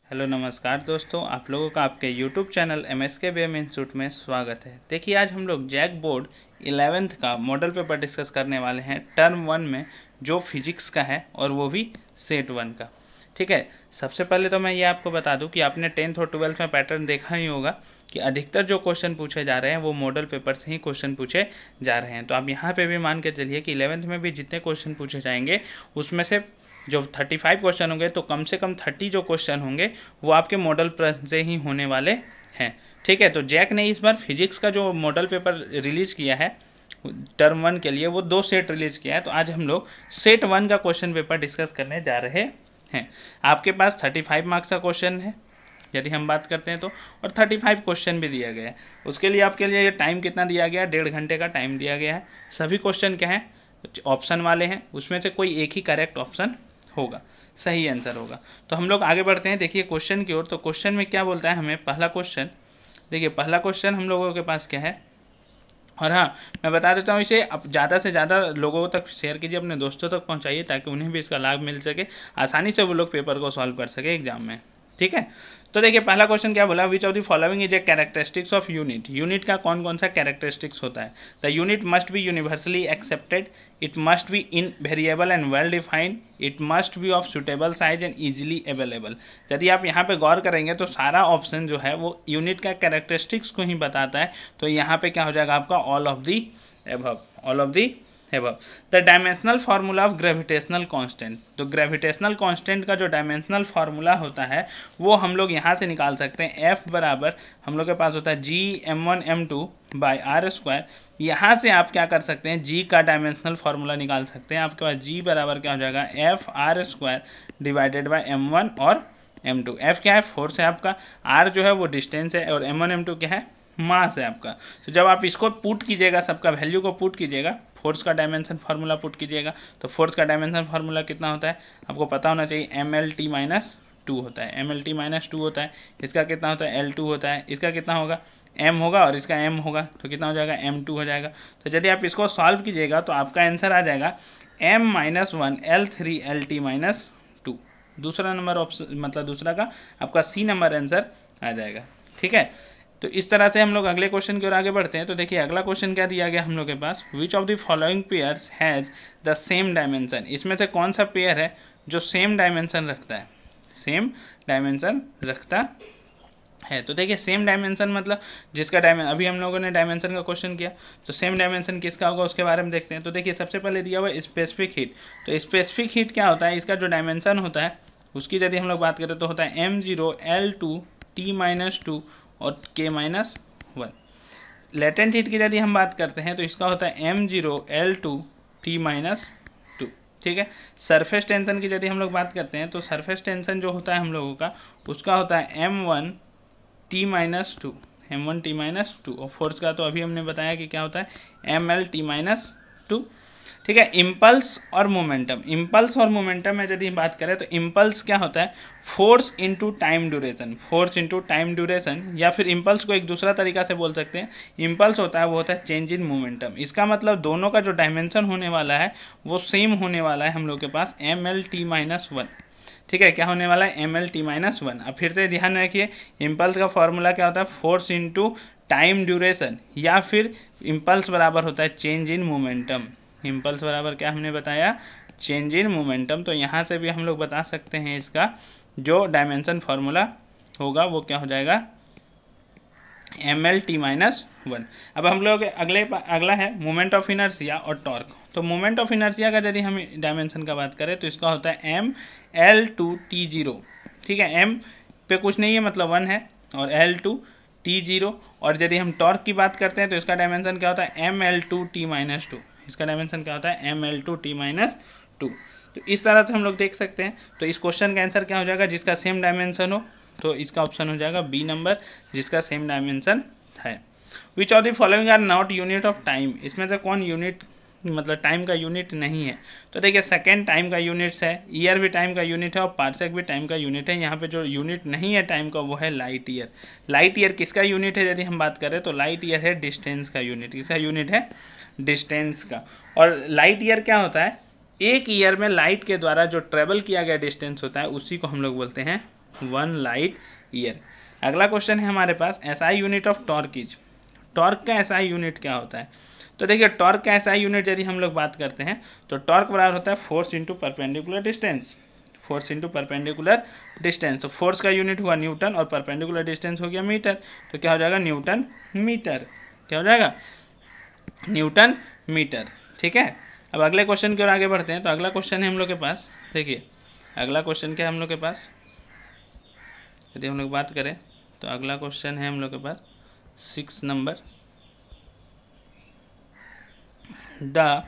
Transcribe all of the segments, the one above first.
Hello नमस्कार दोस्तों, आप लोगों का आपके YouTube channel MSK BM institute में स्वागत है। देखिए, आज हम लोग जैक बोर्ड 11th का मॉडल पेपर डिस्कस करने वाले हैं टर्म 1 में, जो फिजिक्स का है और वो भी सेट 1 का। ठीक है, सबसे पहले तो मैं ये आपको बता दूं कि आपने 10th और 12th में पैटर्न देखा ही होगा कि अधिकतर जो क्वेश्चन पूछे जा रहे हैं वो मॉडल पेपर से ही क्वेश्चन पूछे जा रहे हैं। तो आप यहाँ पे भी मान के चलिए कि 11th में भी जितने क्वेश्चन पूछे जाएंगे उसमें से जो 35 क्वेश्चन होंगे तो कम से कम 30 जो क्वेश्चन होंगे वो आपके मॉडल प्रश्न से ही होने वाले हैं। ठीक है, तो जैक ने इस बार फिजिक्स का जो मॉडल पेपर रिलीज किया है टर्म 1 के लिए, वो 2 सेट रिलीज किया है। तो आज हम लोग सेट 1 का क्वेश्चन पेपर डिस्कस करने जा रहे हैं। आपके पास 35 मार्क्स का क्वेश्चन है यदि हम बात करते हैं तो, और 35 क्वेश्चन भी दिया गया है। उसके लिए आपके लिए टाइम कितना दिया गया है? 1.5 घंटे का टाइम दिया गया है। सभी क्वेश्चन क्या है? ऑप्शन वाले हैं, उसमें से कोई एक ही करेक्ट ऑप्शन होगा, सही आंसर होगा। तो हम लोग आगे बढ़ते हैं, देखिए क्वेश्चन की ओर। तो क्वेश्चन में क्या बोलता है हमें? पहला क्वेश्चन देखिए, पहला क्वेश्चन हम लोगों के पास क्या है, और हाँ मैं बता देता हूँ, इसे अब ज़्यादा से ज़्यादा लोगों तक शेयर कीजिए, अपने दोस्तों तक पहुँचाइए ताकि उन्हें भी इसका लाभ मिल सके, आसानी से वो लोग पेपर को सॉल्व कर सके एग्जाम में। ठीक है, तो देखिए पहला क्वेश्चन क्या बोला, विच of the following is a characteristics of unit. Unit का कौन कौन सा कैरेक्टरिस्टिक्स होता है? The unit must be universally accepted, it must be invariable and well defined, it must be of suitable size and easily available. यदि आप यहाँ पे गौर करेंगे तो सारा ऑप्शन जो है वो यूनिट का कैरेक्टरिस्टिक्स को ही बताता है। तो यहाँ पे क्या हो जाएगा आपका? All of the above, all of the above. The dimensional formula of gravitational constant. तो ग्रेविटेशनल कांस्टेंट का जो डायमेंशनल फार्मूला होता है वो हम लोग यहाँ से निकाल सकते हैं। F बराबर हम लोग के पास होता है G(m1m2) बाई आर स्क्वायर। यहाँ से आप क्या कर सकते हैं? G का डायमेंशनल फार्मूला निकाल सकते हैं। आपके पास G बराबर क्या हो जाएगा? F(r²) डिवाइडेड बाई m1 और m2। F क्या है? फोर्स है आपका, R जो है वो डिस्टेंस है, और m1 m2 क्या है? मास है आपका। तो जब आप इसको पुट कीजिएगा, सबका वैल्यू को पुट कीजिएगा, फोर्स का डायमेंशन फार्मूला पुट कीजिएगा, तो फोर्स का डायमेंशन फार्मूला कितना होता है आपको पता होना चाहिए? mlt-2 होता है, mlt-2 होता है। इसका कितना होता है? L2 होता है। इसका कितना होगा? m होगा, और इसका m होगा, तो कितना हो जाएगा? m2 हो जाएगा। तो यदि आप इसको सॉल्व कीजिएगा तो आपका आंसर आ जाएगा m-1 L3 LT-2। दूसरा नंबर ऑप्शन, मतलब दूसरा का आपका C नंबर आंसर आ जाएगा। ठीक है, तो इस तरह से हम लोग अगले क्वेश्चन की ओर आगे बढ़ते हैं। तो देखिए अगला क्वेश्चन क्या दिया गया हम लोग के पास, which of the following pairs has the same dimension. इसमें से कौन सा पेयर है जो सेम डायमेंशन रखता है? सेम डायमेंशन रखता है। तो देखिए सेम डायमेंशन मतलब जिसका डायमेंशन, अभी हम लोगों ने डायमेंशन का क्वेश्चन किया, तो सेम डायमेंशन किसका होगा उसके बारे में देखते हैं। तो देखिए सबसे पहले दिया हुआ स्पेसिफिक हीट। तो स्पेसिफिक हीट क्या होता है? इसका जो डायमेंशन होता है उसकी यदि हम लोग बात करें तो होता है m0 L2 T-2 और K-1। लेटेंट हीट की यदि हम बात करते हैं तो इसका होता है m0 L2 T-2। ठीक है, सरफेस टेंशन की यदि हम लोग बात करते हैं तो सरफेस टेंशन जो होता है हम लोगों का उसका होता है m1 T-2, m1 T-2। और फोर्स का तो अभी हमने बताया कि क्या होता है? ml T-2। ठीक है, इम्पल्स और मोमेंटम। इम्पल्स और मोमेंटम में यदि बात करें तो इम्पल्स क्या होता है? Force into time duration, force into time duration, या फिर इम्पल्स को एक दूसरा तरीका से बोल सकते हैं, इम्पल्स होता है वो होता है चेंज इन मोमेंटम। इसका मतलब दोनों का जो डायमेंशन होने वाला है वो सेम होने वाला है हम लोग के पास ml-1। ठीक है, क्या होने वाला है? ml-1। अब फिर से ध्यान रखिए, इम्पल्स का फॉर्मूला क्या होता है? फोर्स इनटू टाइम ड्यूरेशन, या फिर इम्पल्स बराबर होता है चेंज इन मोमेंटम। इम्पल्स बराबर क्या हमने बताया? Change in momentum. तो यहाँ से भी हम लोग बता सकते हैं इसका जो डायमेंशन फार्मूला होगा वो क्या हो जाएगा? ml-1। अब हम लोग अगला है मोमेंट ऑफ इनर्शिया और टॉर्क। तो मोमेंट ऑफ इनर्शिया का यदि हम डायमेंशन का बात करें तो इसका होता है mL2T0। ठीक है, m पे कुछ नहीं है मतलब 1 है, और L2T0। और यदि हम टॉर्क की बात करते हैं तो इसका डायमेंशन क्या होता है? mL2T-2। इसका डायमेंशन क्या होता है? mL2T-2। तो इस तरह से हम लोग देख सकते हैं। तो इस क्वेश्चन का आंसर क्या हो जाएगा? जिसका सेम डायमेंशन हो, तो इसका ऑप्शन हो जाएगा बी नंबर, जिसका सेम डायमेंशन है। Which of the following are not unit of time. इसमें से कौन यूनिट, मतलब टाइम का यूनिट नहीं है? तो देखिए सेकेंड टाइम का यूनिट्स है, ईयर भी टाइम का यूनिट है, और पार्सेक भी टाइम का यूनिट है। यहाँ पे जो यूनिट नहीं है टाइम का वो है लाइट ईयर। लाइट ईयर किसका यूनिट है यदि हम बात करें तो लाइट ईयर है डिस्टेंस का यूनिट। किसका यूनिट है? डिस्टेंस का। और लाइट ईयर क्या होता है? एक ईयर में लाइट के द्वारा जो ट्रेवल किया गया डिस्टेंस होता है उसी को हम लोग बोलते हैं 1 लाइट ईयर। अगला क्वेश्चन है हमारे पास SI unit of torque is. Torque का SI यूनिट क्या होता है? तो देखिए टॉर्क का SI यूनिट यदि हम लोग बात करते हैं तो टॉर्क बराबर होता है force into perpendicular distance. Force into perpendicular distance, तो फोर्स का यूनिट हुआ न्यूटन और परपेंडिकुलर डिस्टेंस हो गया मीटर, तो क्या हो जाएगा न्यूटन मीटर। क्या हो जाएगा? Newton metre. ठीक है, अब अगले क्वेश्चन की ओर आगे बढ़ते हैं। तो अगला क्वेश्चन है हम लोग के पास, देखिए अगला क्वेश्चन क्या है हम लोग के पास, यदि हम लोग बात करें तो अगला क्वेश्चन है हम लोग के पास 6 number. The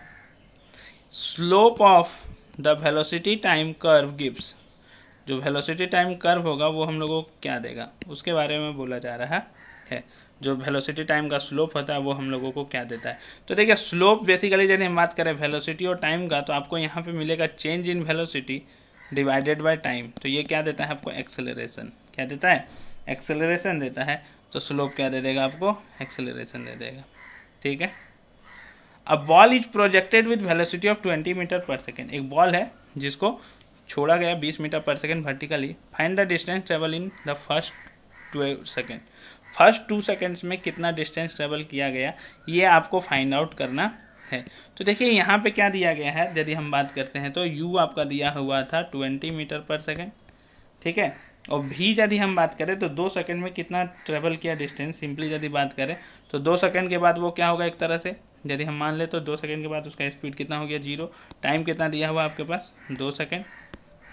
slope of the velocity time curve gives. जो वेलोसिटी टाइम कर्व होगा वो हम लोगों को क्या देगा, उसके बारे में बोला जा रहा है। जो वेलोसिटी टाइम का स्लोप होता है वो हम लोगों को क्या देता है? तो देखिए स्लोप बेसिकली यदि हम बात करें वेलोसिटी और टाइम का, तो आपको यहाँ पे मिलेगा change in velocity divided by time. तो ये क्या देता है आपको? एक्सेलरेशन। क्या देता है? एक्सेलरेशन देता है। तो स्लोप क्या दे देगा आपको? एक्सेलरेशन दे देगा। ठीक है, अब ball is projected with velocity of 20 metre पर सेकेंड। एक बॉल है जिसको छोड़ा गया 20 मीटर पर second vertically. Find the distance travel in the first 2 second. First 2 seconds में कितना डिस्टेंस ट्रेवल किया गया, ये आपको फाइंड आउट करना है। तो देखिए यहाँ पे क्या दिया गया है, यदि हम बात करते हैं तो u आपका दिया हुआ था 20 मीटर पर सेकेंड। ठीक है, और v यदि हम बात करें तो 2 सेकेंड में कितना ट्रेवल किया डिस्टेंस, सिंपली यदि बात करें तो 2 सेकेंड के बाद वो क्या होगा, एक तरह से यदि हम मान ले तो 2 सेकेंड के बाद उसका स्पीड कितना हो गया? 0। टाइम कितना दिया हुआ है आपके पास? 2 सेकेंड।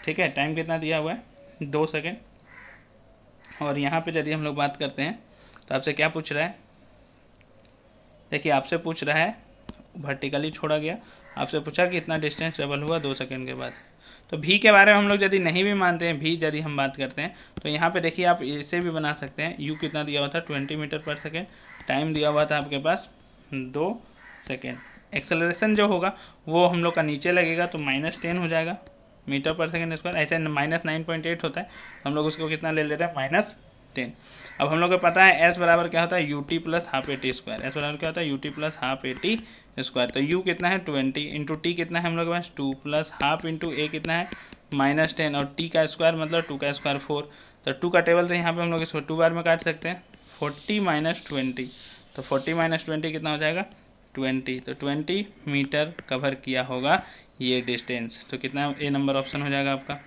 ठीक है, टाइम कितना दिया हुआ है? 2 सेकेंड। और यहाँ पे यदि हम लोग बात करते हैं तो आपसे क्या पूछ रहा है? देखिए आपसे पूछ रहा है वर्टिकली छोड़ा गया, आपसे पूछा कि इतना डिस्टेंस ट्रेवल हुआ 2 सेकेंड के बाद। तो भी के बारे में हम लोग यदि नहीं भी मानते हैं, भी यदि हम बात करते हैं तो यहाँ पे देखिए आप इसे भी बना सकते हैं। यू कितना दिया हुआ था? 20 मीटर पर सेकेंड। टाइम दिया हुआ था आपके पास 2 सेकेंड। एक्सेलरेशन जो होगा वो हम लोग का नीचे लगेगा तो -10 हो जाएगा मीटर पर सेकेंड स्क्वायर। ऐसे -9.8 होता है, हम लोग उसको कितना ले रहे हैं? -10। अब हम लोग को पता है s बराबर क्या होता है? ut plus half AT square. S बराबर क्या होता है? ut plus half AT square. तो u कितना है? 20 इंटू टी कितना है हम लोग के पास? 2 प्लस हाफ इंटू a कितना है? -10 और t का स्क्वायर मतलब 2 का स्क्वायर 4। तो 2 का टेबल से यहाँ पे हम लोग इसको 2 बार में काट सकते हैं। 40 माइनस 20, तो 40 माइनस 20 कितना हो जाएगा? 20। तो 20 मीटर कवर किया होगा ये डिस्टेंस। तो कितना ए नंबर ऑप्शन हो जाएगा आपका?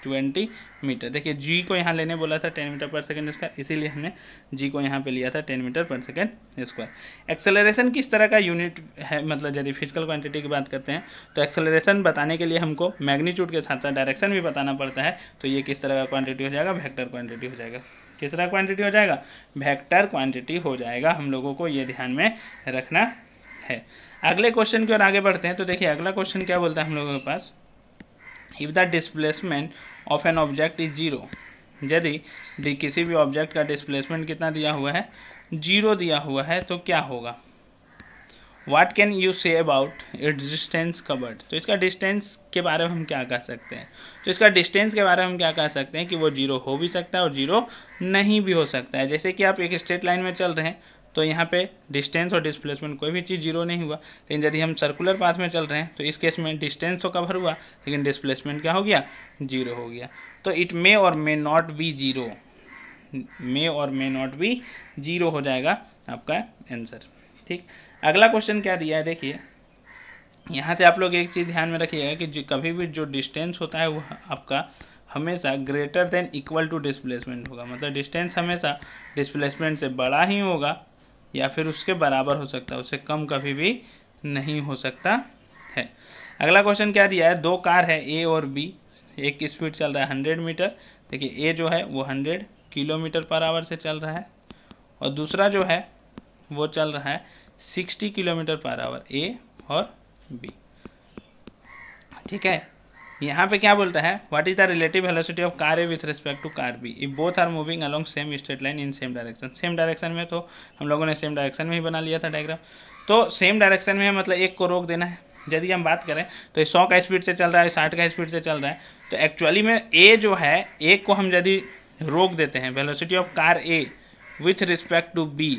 20 मीटर। देखिए जी को यहाँ लेने बोला था 10 मीटर पर सेकेंड स्क्वायर, इसीलिए हमने जी को यहाँ पे लिया था 10 मीटर पर सेकेंड स्क्वायर। एक्सेलरेशन किस तरह का यूनिट है, मतलब यदि फिजिकल क्वांटिटी की बात करते हैं तो एक्सेलरेशन बताने के लिए हमको मैग्नीट्यूड के साथ साथ डायरेक्शन भी बताना पड़ता है। तो ये किस तरह का क्वांटिटी हो जाएगा? वेक्टर क्वांटिटी हो जाएगा। किस तरह क्वांटिटी हो जाएगा? वेक्टर क्वांटिटी हो जाएगा। हम लोगों को ये ध्यान में रखना है। अगले क्वेश्चन की ओर आगे बढ़ते हैं। तो देखिए अगला क्वेश्चन क्या बोलता है हम लोगों के पास, if the displacement of an object is 0। यदि किसी भी ऑब्जेक्ट का डिस्प्लेसमेंट कितना दिया हुआ है? 0 दिया हुआ है, तो क्या होगा? What can you say about it's distance covered. तो इसका डिस्टेंस के बारे में हम क्या कह सकते हैं? तो इसका डिस्टेंस के बारे में हम क्या कह सकते हैं कि वो 0 हो भी सकता है और 0 नहीं भी हो सकता है। जैसे कि आप एक स्ट्रेट लाइन में चल रहे हैं तो यहाँ पे डिस्टेंस और डिस्प्लेसमेंट कोई भी चीज़ 0 नहीं हुआ, लेकिन यदि हम सर्कुलर पाथ में चल रहे हैं तो इस केस में डिस्टेंस तो कवर हुआ लेकिन डिस्प्लेसमेंट क्या हो गया? 0 हो गया। तो इट मे और मे नॉट बी 0, मे और मे नॉट बी 0 हो जाएगा आपका आंसर। ठीक, अगला क्वेश्चन क्या दिया है देखिए, यहाँ से आप लोग एक चीज़ ध्यान में रखिएगा कि कभी भी जो डिस्टेंस होता है वो आपका हमेशा greater than equal to displacement होगा। मतलब डिस्टेंस हमेशा डिस्प्लेसमेंट से बड़ा ही होगा या फिर उसके बराबर हो सकता है, उससे कम कभी भी नहीं हो सकता है। अगला क्वेश्चन क्या दिया है, 2 कार है ए और बी, एक की स्पीड चल रहा है 100 मीटर। देखिए ए जो है वो 100 किलोमीटर पर आवर से चल रहा है और दूसरा जो है वो चल रहा है 60 किलोमीटर पर आवर, ए और बी। ठीक है, यहाँ पे क्या बोलता है, what is the relative velocity of car A with respect to car B if both are moving along same straight line in same direction. Same direction में तो हम लोगों ने सेम डायरेक्शन में ही बना लिया था डायग्राम। तो सेम डायरेक्शन में मतलब एक को रोक देना है। यदि हम बात करें तो 100 का स्पीड से चल रहा है, 60 का स्पीड से चल रहा है, तो एक्चुअली में ए जो है, ए को हम यदि रोक देते हैं, velocity of car A with respect to B,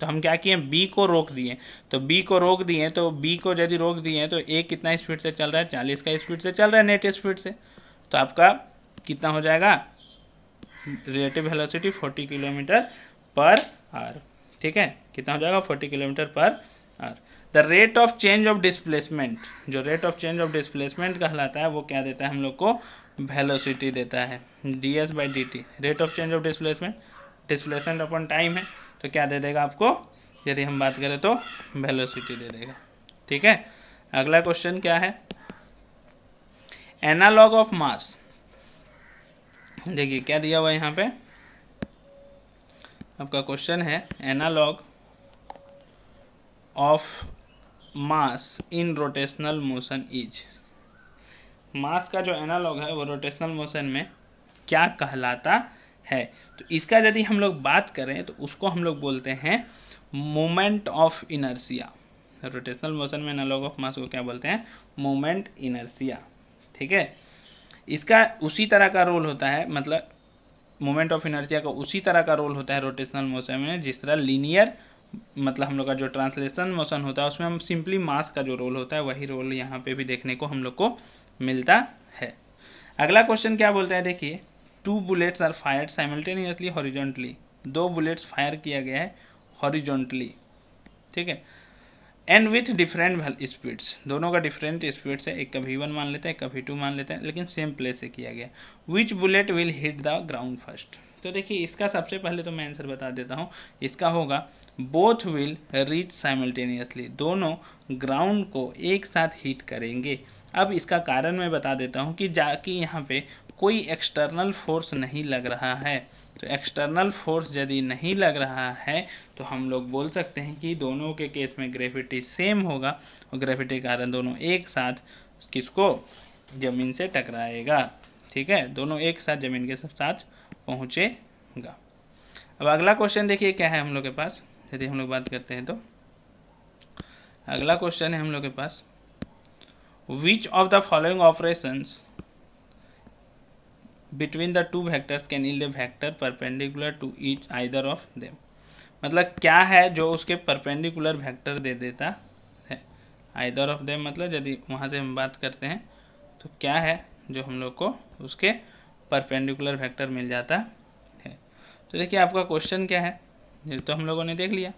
तो हम क्या किए, बी को रोक दिए। तो बी को रोक दिए, तो बी को यदि रोक दिए तो ए कितना स्पीड से चल रहा है, 40 का स्पीड से चल रहा है नेट स्पीड से। तो आपका कितना हो जाएगा, relative velocity 40 kilometre per hour, ठीक है, कितना हो जाएगा 40 kilometre per hour. The rate of change of displacement, जो rate of change of displacement कहलाता है वो क्या देता है हम लोग को, वेलोसिटी देता है, ds/dt, rate of change of displacement, displacement upon time है, तो क्या दे देगा आपको, यदि हम बात करें तो वेलोसिटी दे देगा, ठीक है। अगला क्वेश्चन क्या है, एनालॉग ऑफ मास, देखिए क्या दिया हुआ है यहाँ पे, आपका क्वेश्चन है analogue of mass in rotational motion is, mass का जो एनालॉग है वो रोटेशनल मोशन में क्या कहलाता है, तो इसका यदि हम लोग बात करें तो उसको हम लोग बोलते हैं moment of inertia. Rotational motion में एनालॉग ऑफ मास को क्या बोलते हैं, मोमेंट इनर्शिया, ठीक है। इसका उसी तरह का रोल होता है, मतलब मोमेंट ऑफ इनर्शिया का उसी तरह का रोल होता है रोटेशनल मोशन में जिस तरह लीनियर, मतलब हम लोग का जो ट्रांसलेशन मोशन होता है उसमें हम सिंपली मास का जो रोल होता है वही रोल यहाँ पे भी देखने को हम लोग को मिलता है। अगला क्वेश्चन क्या बोलता है, देखिए 2 bullets are fired simultaneously horizontally, 2 bullets fire किया गया है हॉरिजॉन्टली, ठीक है, एंड विथ डिफरेंट स्पीड्स, दोनों का डिफरेंट स्पीड्स है, एक का v1 मान लेते हैं, एक का v2 मान लेते हैं, लेकिन सेम प्लेस से किया गया। Which bullet will hit the ground first, तो देखिए इसका सबसे पहले तो मैं आंसर बता देता हूँ, इसका होगा बोथ विल रीच साइमल्टेनियसली, दोनों ग्राउंड को एक साथ हिट करेंगे। अब इसका कारण मैं बता देता हूँ कि यहाँ पे कोई एक्सटर्नल फोर्स नहीं लग रहा है, तो एक्सटर्नल फोर्स यदि नहीं लग रहा है तो हम लोग बोल सकते हैं कि दोनों के केस में ग्रेविटी सेम होगा और ग्रेविटी के कारण दोनों एक साथ किसको, जमीन से टकराएगा, ठीक है, दोनों एक साथ जमीन के साथ पहुँचेगा। अब अगला क्वेश्चन देखिए क्या है हम लोग के पास, यदि हम लोग बात करते हैं तो अगला क्वेश्चन है हम लोग के पास, which of the following operations between the two vectors can yield a vector perpendicular to each either of them, मतलब क्या है जो उसके परपेंडिकुलर वेक्टर दे देता है, आइदर ऑफ देम मतलब यदि वहाँ से हम बात करते हैं तो क्या है जो हम लोग को उसके परपेंडिकुलर वेक्टर मिल जाता है। तो देखिए आपका क्वेश्चन क्या है, ये तो हम लोगों ने देख लिया।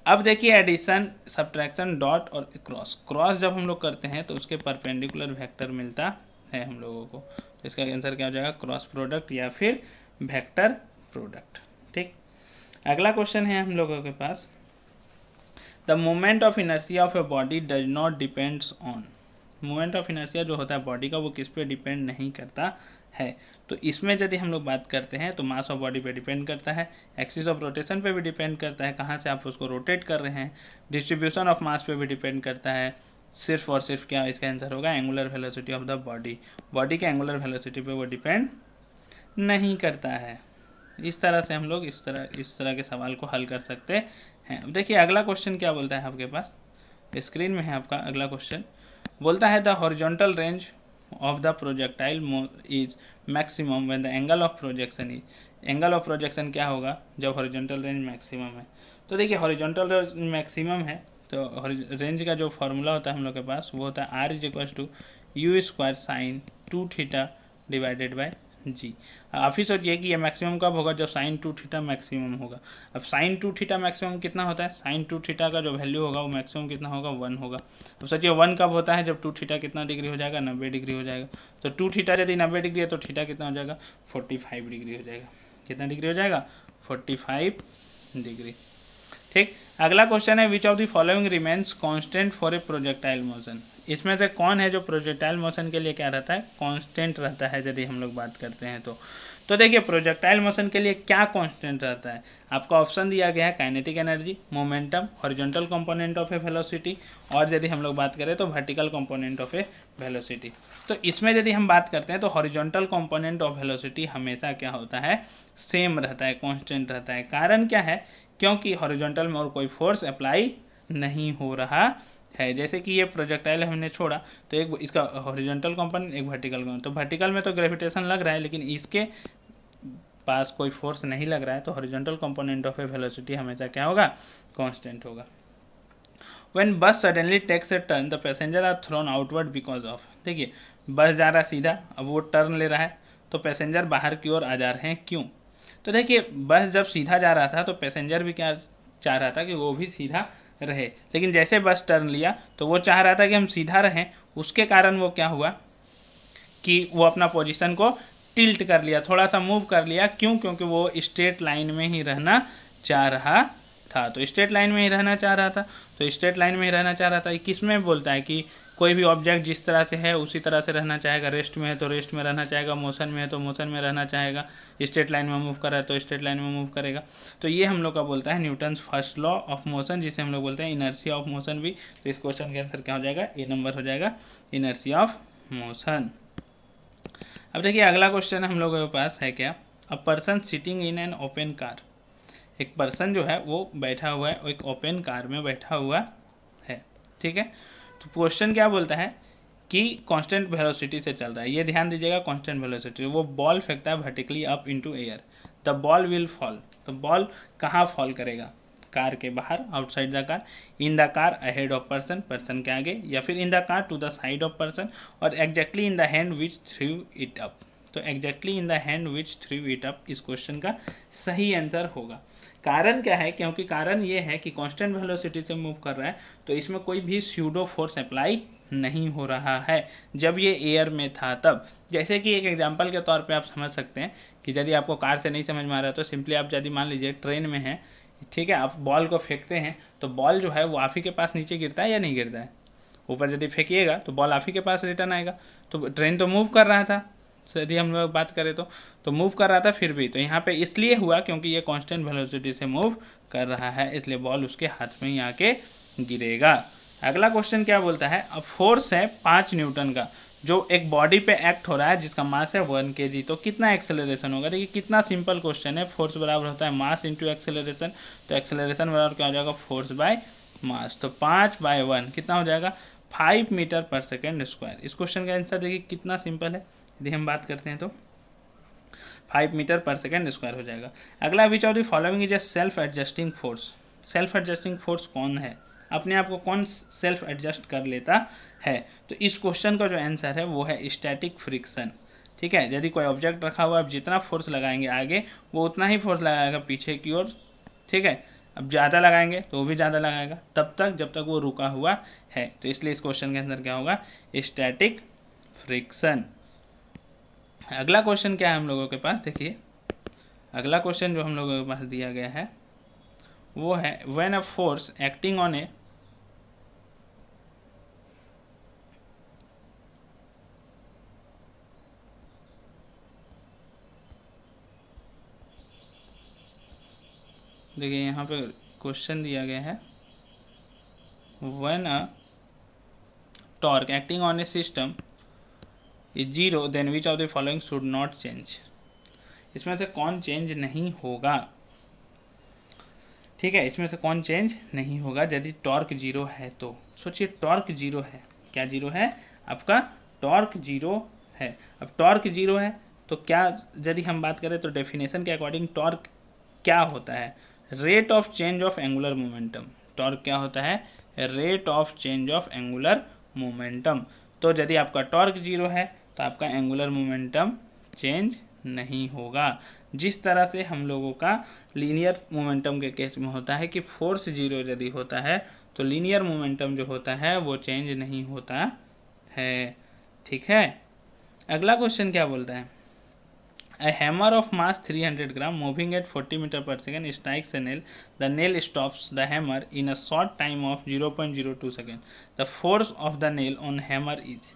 अब देखिए एडिशन, सब्ट्रैक्शन, डॉट और क्रॉस, क्रॉस जब हम लोग करते हैं तो उसके परपेंडिकुलर वेक्टर मिलता है हम लोगों को, तो इसका आंसर क्या हो जाएगा, क्रॉस प्रोडक्ट या फिर वेक्टर प्रोडक्ट, ठीक। अगला क्वेश्चन है हम लोगों के पास, the moment of inertia of a body does not depends on, moment of inertia जो होता है बॉडी का वो किस पे डिपेंड नहीं करता है, तो इसमें यदि हम लोग बात करते हैं तो मास ऑफ बॉडी पे डिपेंड करता है, एक्सिस ऑफ रोटेशन पे भी डिपेंड करता है, कहाँ से आप उसको रोटेट कर रहे हैं, डिस्ट्रीब्यूशन ऑफ मास पे भी डिपेंड करता है, सिर्फ और सिर्फ क्या इसका आंसर होगा, angular velocity of the body, body के एंगुलर वेलोसिटी पे वो डिपेंड नहीं करता है। इस तरह से हम लोग इस तरह के सवाल को हल कर सकते हैं। अब देखिए अगला क्वेश्चन क्या बोलता है, आपके पास स्क्रीन में है आपका अगला क्वेश्चन, बोलता है the horizontal range of the projectile is maximum when the angle of projection is, angle of projection क्या होगा जब हॉरिजॉन्टल रेंज मैक्सिमम है, तो देखिए हॉरिजॉन्टल रेंज मैक्सिमम है तो रेंज का जो फॉर्मूला होता है हम लोग के पास वो होता है r = u² sin 2θ divided by जी। आप ही सोचिए कि ये मैक्सिमम कब होगा, जब sin 2θ मैक्सिमम होगा। अब sin 2θ मैक्सिमम कितना होता है, sin 2θ का जो वैल्यू होगा वो मैक्सिमम कितना होगा, 1 होगा। अब सोचिए 1 कब होता है, जब 2θ कितना डिग्री हो जाएगा, 90 डिग्री हो जाएगा। तो 2θ यदि 90 डिग्री है तो थीटा कितना हो जाएगा, 45 डिग्री हो जाएगा। कितना डिग्री हो जाएगा, 45 डिग्री, ठीक। अगला क्वेश्चन है which of the following remains constant for a projectile motion, इसमें से कौन है जो प्रोजेक्टाइल मोशन के लिए क्या रहता है, कांस्टेंट रहता है यदि हम लोग बात करते हैं तो देखिए प्रोजेक्टाइल मोशन के लिए क्या कांस्टेंट रहता है, आपका ऑप्शन दिया गया है kinetic energy, momentum, horizontal component of a velocity, और यदि हम लोग बात करें तो vertical component of a velocity. तो इसमें यदि हम बात करते हैं तो हॉरिजॉन्टल कंपोनेंट ऑफ वेलोसिटी हमेशा क्या होता है, सेम रहता है, कांस्टेंट रहता है। कारण क्या है, क्योंकि हॉरिजॉन्टल में और कोई फोर्स अप्लाई नहीं हो रहा है। जैसे कि ये प्रोजेक्टाइल हमने छोड़ा तो एक इसका हॉरिजॉन्टल कंपोनेंट, एक वर्टिकल कंपोनेंट, तो वर्टिकल में तो ग्रेविटेशन लग रहा है लेकिन इसके पास कोई फोर्स नहीं लग रहा है, तो horizontal component of a velocity हमेशा क्या होगा, कांस्टेंट होगा। When bus suddenly takes a turn the passenger are thrown outward because of, देखिए बस जा रहा है सीधा, अब वो टर्न ले रहा है तो पैसेंजर बाहर की ओर आ जा रहे हैं क्यों? तो देखिए बस जब सीधा जा रहा था तो पैसेंजर भी क्या चाह रहा था कि वो भी सीधा रहे, लेकिन जैसे बस टर्न लिया तो वो चाह रहा था कि हम सीधा रहें, उसके कारण वो क्या हुआ कि वो अपना पोजीशन को टिल्ट कर लिया, थोड़ा सा मूव कर लिया। क्यों? क्योंकि वो स्ट्रेट लाइन में ही रहना चाह रहा था। तो स्ट्रेट लाइन में ही रहना चाह रहा था, तो स्ट्रेट लाइन में ही रहना चाह रहा था। किस में बोलता है कि कोई भी ऑब्जेक्ट जिस तरह से है उसी तरह से रहना चाहेगा, रेस्ट में है तो रेस्ट में रहना चाहेगा, मोशन में है तो मोशन में रहना चाहेगा, स्ट्रेट लाइन में मूव कर रहा है तो स्ट्रेट लाइन में मूव करेगा। तो ये हम लोग का बोलता है Newton's first law of motion, जिसे हम लोग बोलते हैं इनर्शिया ऑफ मोशन भी। तो इस क्वेश्चन का आंसर क्या हो जाएगा? ए नंबर हो जाएगा, इनर्शिया ऑफ मोशन। अब देखिए अगला क्वेश्चन हम लोगों के पास है क्या, a person sitting in an open car. एक पर्सन जो है वो बैठा हुआ है, एक ओपन कार में बैठा हुआ है, ठीक है। तो क्वेश्चन क्या बोलता है कि कांस्टेंट वेलोसिटी से चल रहा है, ये ध्यान दीजिएगा, कांस्टेंट वेलोसिटी। वो बॉल फेंकता है vertically up into air, the ball will fall. तो बॉल कहाँ फॉल करेगा? कार के बाहर, outside the car, in the car ahead of person, person के आगे, या फिर in the car to the side of person, और exactly in the hand which threw it up. तो exactly in the hand which threw it up इस question का सही answer होगा। कारण क्या है? क्योंकि कारण ये है कि कांस्टेंट वेलोसिटी से मूव कर रहा है तो इसमें कोई भी स्यूडो फोर्स अप्लाई नहीं हो रहा है जब ये एयर में था तब। जैसे कि एक एग्जांपल के तौर पे आप समझ सकते हैं कि यदि आपको कार से नहीं समझ में आ रहा है तो सिंपली आप यदि मान लीजिए ट्रेन में है, ठीक है, आप बॉल को फेंकते हैं तो बॉल जो है वो आप ही के पास नीचे गिरता है या नहीं गिरता है? ऊपर यदि फेंकिएगा तो बॉल आप ही के पास रिटर्न आएगा। तो ट्रेन तो मूव कर रहा था, यदि हम लोग बात करें तो मूव कर रहा था फिर भी, तो यहाँ पे इसलिए हुआ क्योंकि ये कांस्टेंट वेलोसिटी से मूव कर रहा है, इसलिए बॉल उसके हाथ में ही आके गिरेगा। अगला क्वेश्चन क्या बोलता है, अब फोर्स है 5 न्यूटन का जो एक बॉडी पे एक्ट हो रहा है जिसका मास है 1 kg, तो कितना एक्सेलरेशन होगा? देखिए कितना सिंपल क्वेश्चन है, फोर्स बराबर होता है मास इंटू एक्सेलरेशन, तो एक्सेलरेशन बराबर क्या हो जाएगा? Force by mass. तो 5/1 कितना हो जाएगा? 5 मीटर पर सेकेंड स्क्वायर। इस क्वेश्चन का आंसर देखिए कितना सिंपल है, यदि हम बात करते हैं तो 5 मीटर पर सेकेंड स्क्वायर हो जाएगा। अगला, विच of the following is a self adjusting force. Self adjusting force कौन है? अपने आप को कौन सेल्फ एडजस्ट कर लेता है? तो इस क्वेश्चन का जो आंसर है वो है स्टैटिक फ्रिक्शन, ठीक है। यदि कोई ऑब्जेक्ट रखा हुआ है, आप जितना फोर्स लगाएंगे आगे वो उतना ही फोर्स लगाएगा पीछे की ओर, ठीक है। अब ज़्यादा लगाएंगे तो वो भी ज़्यादा लगाएगा तब तक जब तक वो रुका हुआ है। तो इसलिए इस क्वेश्चन के अंदर क्या होगा? Static friction. अगला क्वेश्चन क्या है हम लोगों के पास, देखिए अगला क्वेश्चन जो हम लोगों के पास दिया गया है वो है when a force acting on a देखिए यहाँ पे क्वेश्चन दिया गया है when a torque acting on a system is 0 then which of the following should not change. इसमें से कौन चेंज नहीं होगा, ठीक है, इसमें से कौन चेंज नहीं होगा यदि टॉर्क 0 है तो। सोचिए टॉर्क 0 है, क्या 0 है? आपका टॉर्क 0 है। अब टॉर्क 0 है तो क्या, यदि हम बात करें तो डेफिनेशन के अकॉर्डिंग टॉर्क क्या होता है? Rate of change of angular momentum. Torque क्या होता है? Rate of change of angular momentum. तो यदि आपका टॉर्क 0 है तो आपका एंगुलर मोमेंटम चेंज नहीं होगा। जिस तरह से हम लोगों का लीनियर मोमेंटम के केस में होता है कि फोर्स 0 यदि होता है तो लीनियर मोमेंटम जो होता है वो चेंज नहीं होता है, ठीक है। अगला क्वेश्चन क्या बोलता है, A hammer of mass 300 gram moving at 40 meter per second strikes a nail. The nail stops the hammer in a short time of 0.02 second. The force of the nail on hammer is.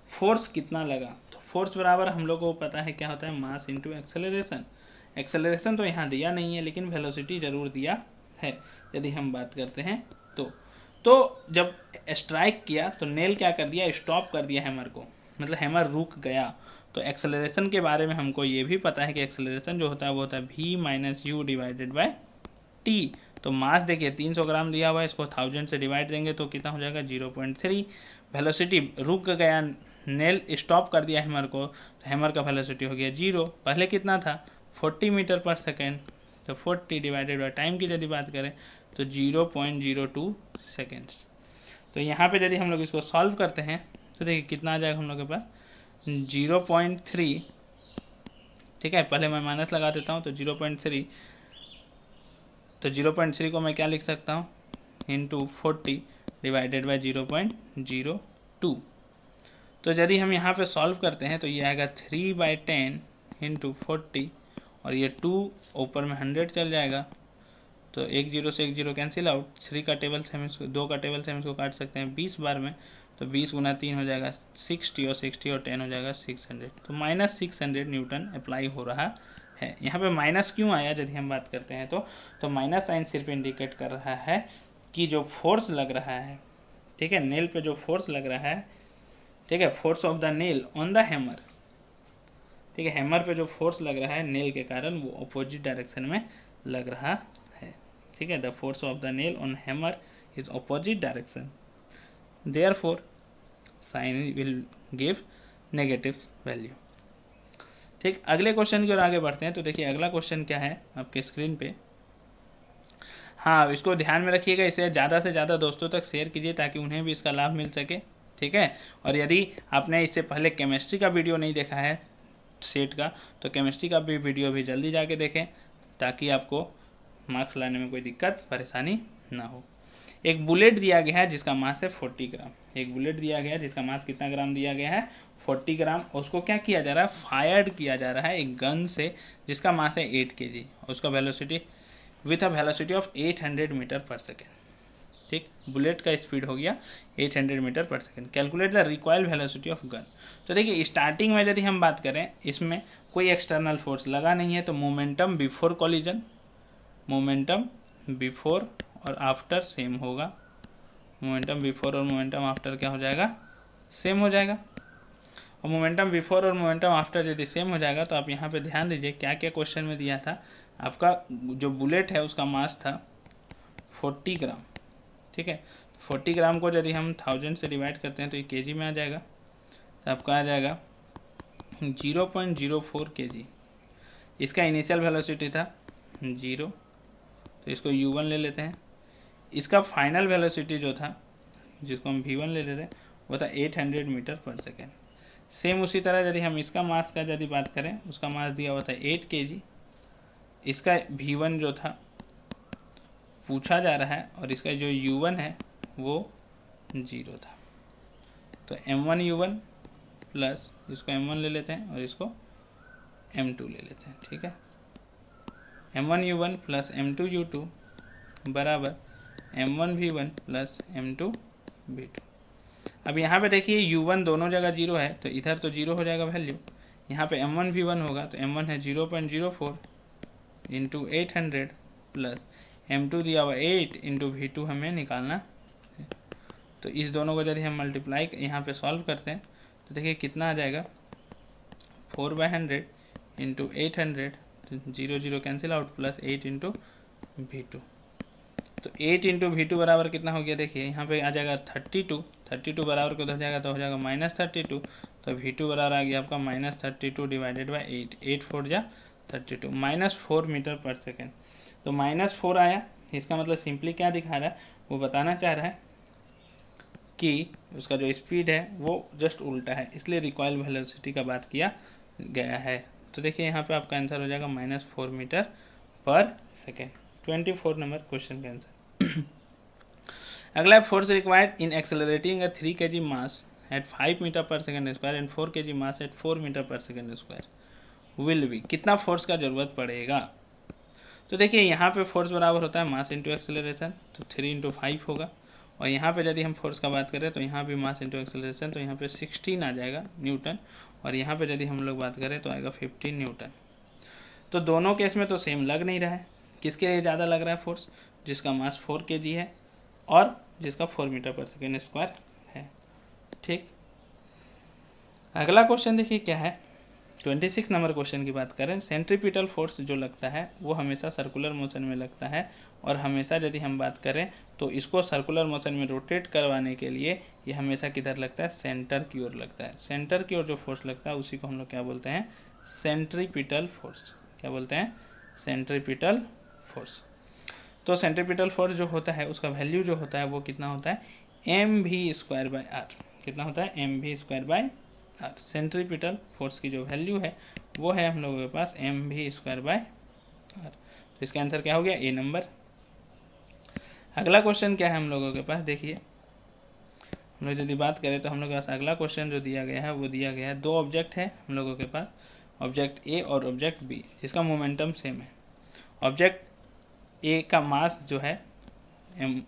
Force कितना लगा? तो force बराबर हम लोग को पता है क्या होता है? Mass into acceleration. एक्सेलरेशन तो यहाँ दिया नहीं है लेकिन वेलोसिटी जरूर दिया है। यदि हम बात करते हैं तो जब स्ट्राइक किया तो नेल क्या कर दिया? स्टॉप कर दिया हैमर को, मतलब हैमर रुक गया। तो एक्सेलरेशन के बारे में हमको ये भी पता है कि एक्सेलरेशन जो होता है वो होता है v minus you divided by T. तो मास देखिए 300 ग्राम दिया हुआ है, इसको 1000 से डिवाइड देंगे तो कितना हो जाएगा? 0.3। वेलोसिटी रुक गया, नेल स्टॉप कर दिया हैमर को, तो हैमर का वेलोसिटी हो गया 0। पहले कितना था? 40 मीटर पर सेकेंड, तो 40 डिवाइडेड बाय टाइम की यदि बात करें तो 0.02 सेकेंड्स। तो यहाँ पे यदि हम लोग इसको सॉल्व करते हैं तो देखिए कितना आ जाएगा हम लोग के पास? 0.3 ठीक है, पहले मैं माइनस लगा देता हूँ, तो 0.3, तो 0.3 को मैं क्या लिख सकता हूँ, इंटू 40 डिवाइडेड बाई 0.02। तो यदि हम यहाँ पे सॉल्व करते हैं तो ये आएगा 3/10 इंटू 40, और ये 2 ऊपर में 100 चल जाएगा, तो एक जीरो से एक जीरो कैंसिल आउट, 3 का टेबल से हम इसको 2 का टेबल से हम इसको काट सकते हैं 20 बार में, तो 20 गुना 3 हो जाएगा 60, और 60 और 10 हो जाएगा 600, तो -600 न्यूटन अप्लाई हो रहा है। यहाँ पे माइनस क्यों आया यदि हम बात करते हैं तो माइनस साइन सिर्फ इंडिकेट कर रहा है कि जो फोर्स लग रहा है, ठीक है, नेल पे जो फोर्स लग रहा है, ठीक है, force of the nail on the hammer, ठीक है, हैमर पे जो फोर्स लग रहा है नेल के कारण वो अपोजिट डायरेक्शन में लग रहा है, ठीक है, the force of the nail on hammer is opposite direction, therefore sign will give negative value. ठीक, अगले क्वेश्चन की ओर आगे बढ़ते हैं। तो देखिए अगला क्वेश्चन क्या है आपके स्क्रीन पे। हाँ, इसको ध्यान में रखिएगा, इसे ज़्यादा से ज़्यादा दोस्तों तक शेयर कीजिए ताकि उन्हें भी इसका लाभ मिल सके, ठीक है। और यदि आपने इससे पहले केमिस्ट्री का वीडियो नहीं देखा है सेट का, तो केमिस्ट्री का भी वीडियो भी जल्दी जाके देखें ताकि आपको मार्क्स लाने में कोई दिक्कत परेशानी ना हो। एक बुलेट दिया गया है जिसका मास है 40 ग्राम, एक बुलेट दिया गया है जिसका मास कितना ग्राम दिया गया है, 40 ग्राम। उसको क्या किया जा रहा है, फायर्ड किया जा रहा है एक गन से जिसका मास है 8 kg, उसका velocity with a velocity of 800 metre पर सेकेंड। ठीक, बुलेट का स्पीड हो गया 800 मीटर पर second. Calculate the required velocity of gun. तो देखिए स्टार्टिंग में यदि हम बात करें, इसमें कोई एक्सटर्नल फोर्स लगा नहीं है, तो momentum before collision, momentum before और आफ्टर सेम होगा, मोमेंटम बिफोर और मोमेंटम आफ्टर क्या हो जाएगा, सेम हो जाएगा। और मोमेंटम बिफोर और मोमेंटम आफ्टर यदि सेम हो जाएगा तो आप यहाँ पे ध्यान दीजिए क्या क्या क्वेश्चन में दिया था। आपका जो बुलेट है उसका मास था 40 ग्राम, ठीक है। 40 ग्राम को यदि हम 1000 से डिवाइड करते हैं तो ये केजी में आ जाएगा, तो आपका आ जाएगा 0.04 kg। इसका इनिशियल वेलोसिटी था 0, तो इसको u1 ले लेते हैं। इसका फाइनल वेलोसिटी जो था, जिसको हम v1 ले लेते हैं, वो था 800 मीटर पर सेकेंड। सेम उसी तरह यदि हम इसका मास का यदि बात करें, उसका मास दिया हुआ था 8 kg। इसका v1 जो था पूछा जा रहा है और इसका जो u1 है वो 0 था, तो m1 u1 प्लस इसको m1 ले लेते हैं और इसको m2 ले लेते हैं, ठीक है। m1 u1 plus m2 u2 बराबर m1 v1 plus m2 v2। अब यहाँ पे देखिए u1 दोनों जगह 0 है, तो इधर तो 0 हो जाएगा वैल्यू। यहाँ पे m1 v1 होगा, तो m1 है 0.04 इंटू 800 प्लस m2 दिया हुआ 8 इंटू v2 हमें निकालना है। तो इस दोनों को यदि हम मल्टीप्लाई यहाँ पे सॉल्व करते हैं तो देखिए कितना आ जाएगा, 4/100 इंटू 800, तो 0 0 cancel out, plus 8 into v2। तो 8 इंटू v2 बराबर कितना हो गया, देखिए यहाँ पे आ जाएगा 32 बराबर को हो जाएगा तो हो जाएगा -32, तो v2 बराबर आ गया आपका -32 डिवाइडेड बाई 8, 8 4 जा 32, -4 मीटर पर सेकेंड। तो -4 आया, इसका मतलब सिंपली क्या दिखा रहा है, वो बताना चाह रहा है कि उसका जो स्पीड है वो जस्ट उल्टा है, इसलिए रिकॉइल वेलोसिटी का बात किया गया है। तो देखिए यहाँ पे आपका आंसर हो जाएगा -4 मीटर पर सेकेंड। 24 नंबर क्वेश्चन का आंसर। अगला है force required in accelerating a 3 kg mass at 5 metre पर second square and 4 kg mass at 4 metre पर सेकेंड स्क्वायर विल बी, कितना फोर्स का जरूरत पड़ेगा। तो देखिए यहाँ पे फोर्स बराबर होता है मास इंटू एक्सेलरेशन, तो 3 इंटू 5 होगा। और यहाँ पे यदि हम फोर्स का बात करें तो यहाँ भी मास इंटू एक्सेलरेशन, तो यहाँ पे 16 आ जाएगा न्यूटन, और यहाँ पे यदि हम लोग बात करें तो आएगा 15 न्यूटन। तो दोनों केस में तो सेम लग नहीं रहा है, किसके लिए ज़्यादा लग रहा है फोर्स, जिसका मास 4 kg है और जिसका 4 मीटर पर सेकेंड स्क्वायर है। ठीक, अगला क्वेश्चन देखिए क्या है, 26 नंबर क्वेश्चन की बात करें। सेंट्रीपिटल फोर्स जो लगता है वो हमेशा सर्कुलर मोशन में लगता है, और हमेशा यदि हम बात करें तो इसको सर्कुलर मोशन में रोटेट करवाने के लिए ये हमेशा किधर लगता है, सेंटर की ओर लगता है। सेंटर की ओर जो फोर्स लगता है उसी को हम लोग क्या बोलते हैं, सेंट्रीपिटल फोर्स। क्या बोलते हैं, सेंट्रीपिटल फोर्स। तो सेंट्रीपिटल फोर्स जो होता है उसका वैल्यू जो होता है वो कितना होता है, mv²/r। कितना होता है, mv²/r। सेंट्रीपिटल फोर्स की जो वैल्यू है वो है हम लोगों के पास mv² बाय r। तो इसका आंसर क्या हो गया, ए नंबर। अगला क्वेश्चन क्या है हम लोगों के पास, देखिए हम लोग यदि बात करें तो हम लोग के पास अगला क्वेश्चन जो दिया गया है वो दिया गया है, दो ऑब्जेक्ट है हम लोगों के पास, ऑब्जेक्ट ए और ऑब्जेक्ट बी, जिसका मोमेंटम सेम है। ऑब्जेक्ट ए का मास जो है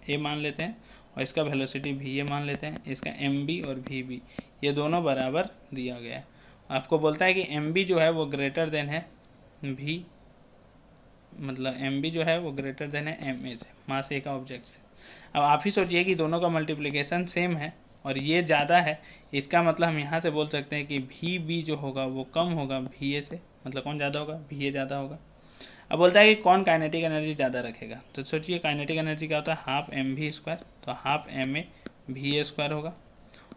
ए मान लेते हैं और इसका वेलोसिटी भी ए मान लेते हैं, इसका एम बी और वी बी ये दोनों बराबर दिया गया है। आपको बोलता है कि एम बी जो है वो ग्रेटर देन है वी, मतलब एम बी जो है वो ग्रेटर देन है एम ए से, मास ए का ऑब्जेक्ट से। अब आप ही सोचिए कि दोनों का मल्टीप्लिकेशन सेम है और ये ज़्यादा है, इसका मतलब हम यहाँ से बोल सकते हैं कि वी बी जो होगा वो कम होगा वी ए से, मतलब कौन ज़्यादा होगा, वी ए ज़्यादा होगा। अब बोलता है कि कौन काइनेटिक एनर्जी ज़्यादा रखेगा, तो सोचिए काइनेटिक एनर्जी क्या होता है, हाफ एम वी स्क्वायर, तो half m a v a square होगा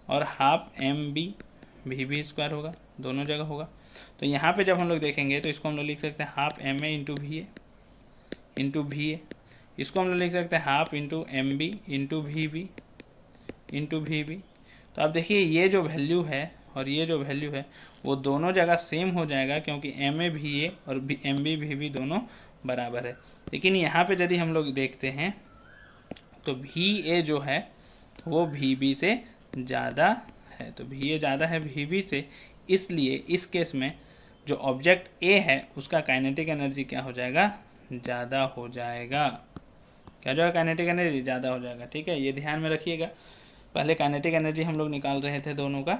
और half m b v b square होगा, दोनों जगह होगा। तो यहाँ पे जब हम लोग देखेंगे तो इसको हम लोग लिख सकते हैं half m a into v a, इसको हम लोग लिख सकते हैं half into m b into v b. तो आप देखिए ये जो वैल्यू है और ये जो वैल्यू है वो दोनों जगह सेम हो जाएगा, क्योंकि एम ए वी ए और एम बी वी बी दोनों बराबर है। लेकिन यहाँ पे यदि हम लोग देखते हैं तो वी ए जो है वो वी बी से ज़्यादा है, तो वी ए ज़्यादा है वी बी से, इसलिए इस केस में जो ऑब्जेक्ट ए है उसका काइनेटिक एनर्जी क्या हो जाएगा, ज़्यादा हो जाएगा। क्या जो है काइनेटिक एनर्जी ज़्यादा हो जाएगा, ठीक है, ये ध्यान में रखिएगा। पहले काइनेटिक एनर्जी हम लोग निकाल रहे थे दोनों का,